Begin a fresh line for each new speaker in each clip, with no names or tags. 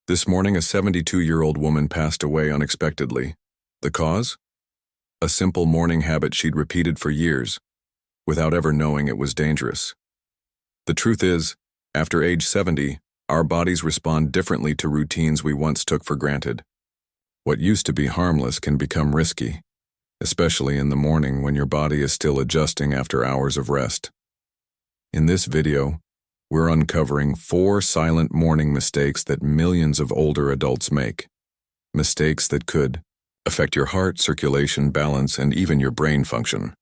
This morning, a 72-year-old woman passed away unexpectedly. The cause? A simple morning habit she'd repeated for years, without ever knowing it was dangerous. The truth is, after age 70, our bodies respond differently to routines we once took for granted. What used to be harmless can become risky, especially in the morning when your body is still adjusting after hours of rest. In this video, we're uncovering 4 silent morning mistakes that millions of older adults make. Mistakes that could affect your heart, circulation, balance, and even your brain function.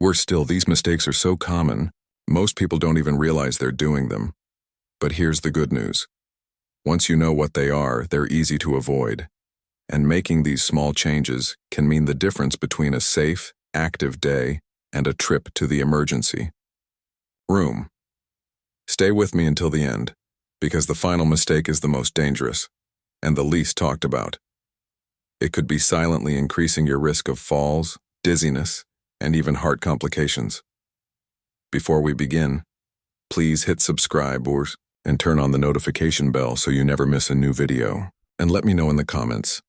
Worse still, these mistakes are so common, most people don't even realize they're doing them. But here's the good news. Once you know what they are, they're easy to avoid. And making these small changes can mean the difference between a safe, active day and a trip to the emergency room. Stay with me until the end, because the final mistake is the most dangerous and the least talked about. It could be silently increasing your risk of falls, dizziness, and even heart complications. Before we begin, please hit subscribe and turn on the notification bell so you never miss a new video. And let me know in the comments.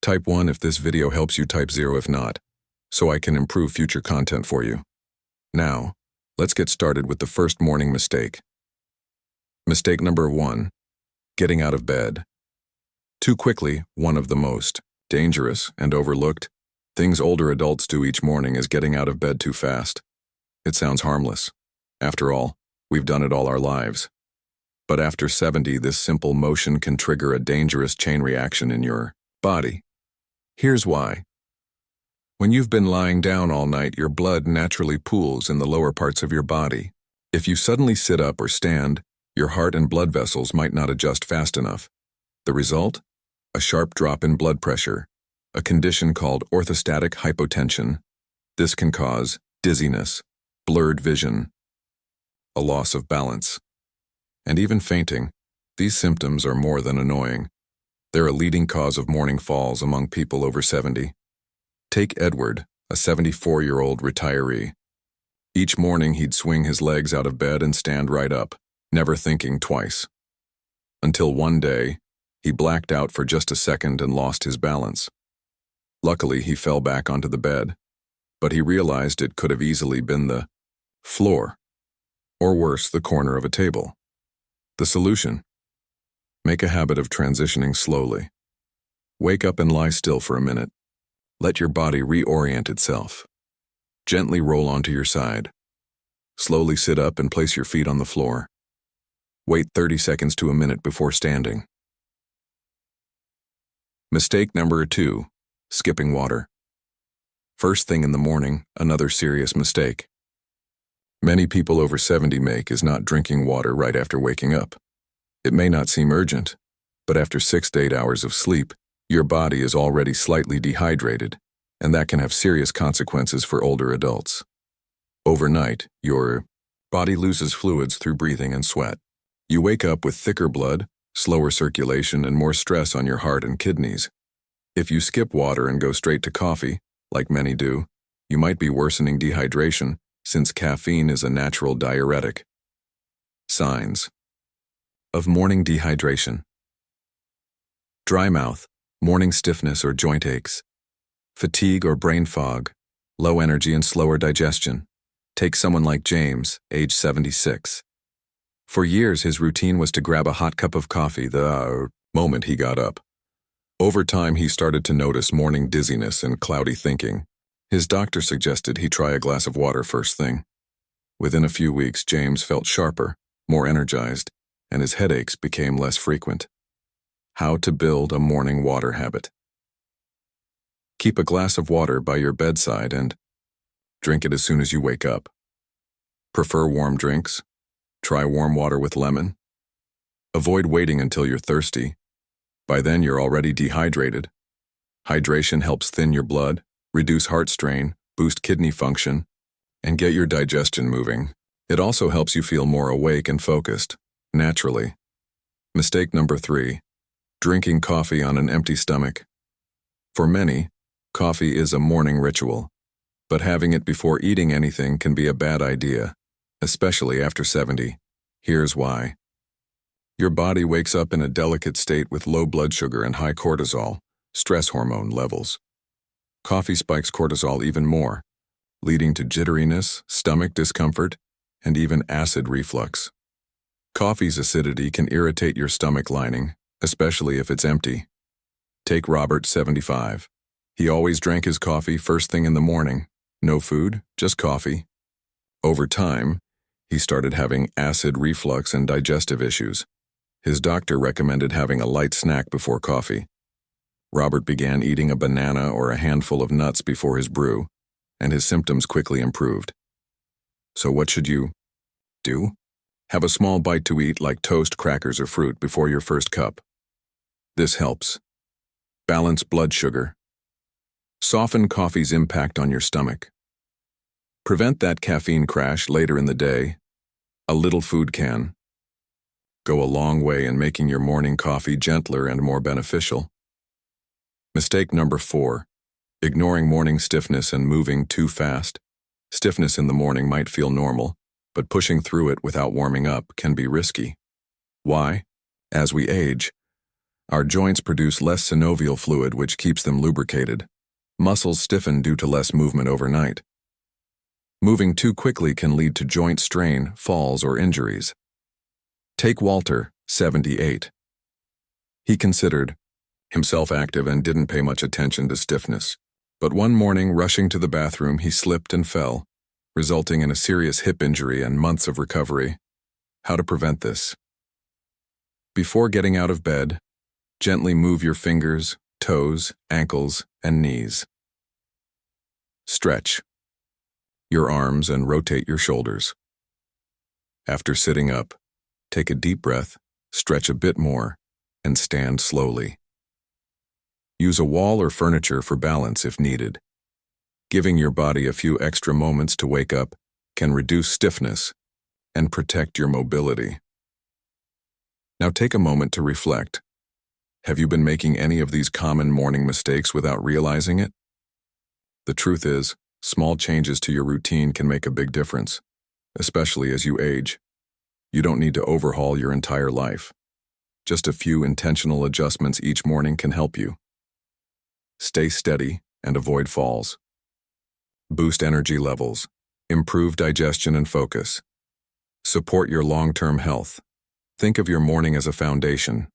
Type 1 if this video helps you, type 0 if not, so I can improve future content for you. Now, let's get started with the first morning mistake. Mistake number 1, getting out of bed. Too quickly, one of the most dangerous and overlooked things older adults do each morning is getting out of bed too fast. It sounds harmless. After all, we've done it all our lives. But after 70, this simple motion can trigger a dangerous chain reaction in your body. Here's why. When you've been lying down all night, your blood naturally pools in the lower parts of your body. If you suddenly sit up or stand, your heart and blood vessels might not adjust fast enough. The result? A sharp drop in blood pressure, a condition called orthostatic hypotension. This can cause dizziness, blurred vision, a loss of balance, and even fainting. These symptoms are more than annoying. They're a leading cause of morning falls among people over 70. Take Edward, a 74-year-old retiree. Each morning he'd swing his legs out of bed and stand right up, never thinking twice. Until one day, he blacked out for just a second and lost his balance. Luckily, he fell back onto the bed, but he realized it could have easily been the floor, or worse, the corner of a table. The solution? Make a habit of transitioning slowly. Wake up and lie still for a minute. Let your body reorient itself. Gently roll onto your side. Slowly sit up and place your feet on the floor. Wait 30 seconds to a minute before standing. Mistake number 2, skipping water. First thing in the morning, another serious mistake. Many people over 70 make is not drinking water right after waking up. It may not seem urgent, but after 6 to 8 hours of sleep, your body is already slightly dehydrated, and that can have serious consequences for older adults. Overnight, your body loses fluids through breathing and sweat. You wake up with thicker blood, slower circulation, and more stress on your heart and kidneys. If you skip water and go straight to coffee, like many do, you might be worsening dehydration, since caffeine is a natural diuretic. Signs of morning dehydration: dry mouth, morning stiffness or joint aches, fatigue or brain fog, low energy and slower digestion. Take someone like James, age 76. For years, his routine was to grab a hot cup of coffee the moment he got up. Over time, he started to notice morning dizziness and cloudy thinking. His doctor suggested he try a glass of water first thing. Within a few weeks, James felt sharper, more energized, and his headaches became less frequent. How to build a morning water habit. Keep a glass of water by your bedside and drink it as soon as you wake up. Prefer warm drinks? Try warm water with lemon. Avoid waiting until you're thirsty. By then you're already dehydrated. Hydration helps thin your blood, reduce heart strain, boost kidney function, and get your digestion moving. It also helps you feel more awake and focused, naturally. Mistake number 3, drinking coffee on an empty stomach. For many, coffee is a morning ritual, but having it before eating anything can be a bad idea, especially after 70. Here's why. Your body wakes up in a delicate state with low blood sugar and high cortisol, stress hormone levels. Coffee spikes cortisol even more, leading to jitteriness, stomach discomfort, and even acid reflux. Coffee's acidity can irritate your stomach lining, especially if it's empty. Take Robert, 75. He always drank his coffee first thing in the morning. No food, just coffee. Over time, he started having acid reflux and digestive issues. His doctor recommended having a light snack before coffee. Robert began eating a banana or a handful of nuts before his brew, and his symptoms quickly improved. So what should you do? Have a small bite to eat like toast, crackers, or fruit before your first cup. This helps. Balance blood sugar. Soften coffee's impact on your stomach. Prevent that caffeine crash later in the day. A little food can go a long way in making your morning coffee gentler and more beneficial. Mistake number 4. Ignoring morning stiffness and moving too fast. Stiffness in the morning might feel normal, but pushing through it without warming up can be risky. Why? As we age, our joints produce less synovial fluid, which keeps them lubricated. Muscles stiffen due to less movement overnight. Moving too quickly can lead to joint strain, falls, or injuries. Take Walter, 78. He considered himself active and didn't pay much attention to stiffness. But one morning, rushing to the bathroom, he slipped and fell, resulting in a serious hip injury and months of recovery. How to prevent this? Before getting out of bed, gently move your fingers, toes, ankles, and knees. Stretch your arms and rotate your shoulders. After sitting up, take a deep breath, stretch a bit more, and stand slowly. Use a wall or furniture for balance if needed. Giving your body a few extra moments to wake up can reduce stiffness and protect your mobility. Now take a moment to reflect. Have you been making any of these common morning mistakes without realizing it? The truth is, small changes to your routine can make a big difference, especially as you age. You don't need to overhaul your entire life. Just a few intentional adjustments each morning can help you. Stay steady and avoid falls. Boost energy levels. Improve digestion and focus. Support your long-term health. Think of your morning as a foundation.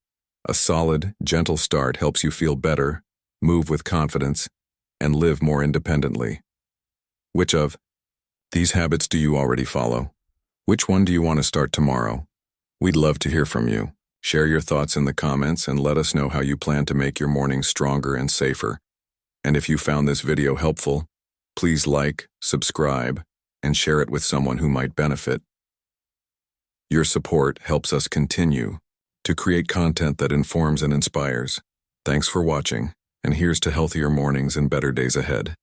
A solid, gentle start helps you feel better, move with confidence, and live more independently. Which of these habits do you already follow? Which one do you want to start tomorrow? We'd love to hear from you. Share your thoughts in the comments and let us know how you plan to make your mornings stronger and safer. And if you found this video helpful, please like, subscribe, and share it with someone who might benefit. Your support helps us continue to create content that informs and inspires. Thanks for watching, and here's to healthier mornings and better days ahead.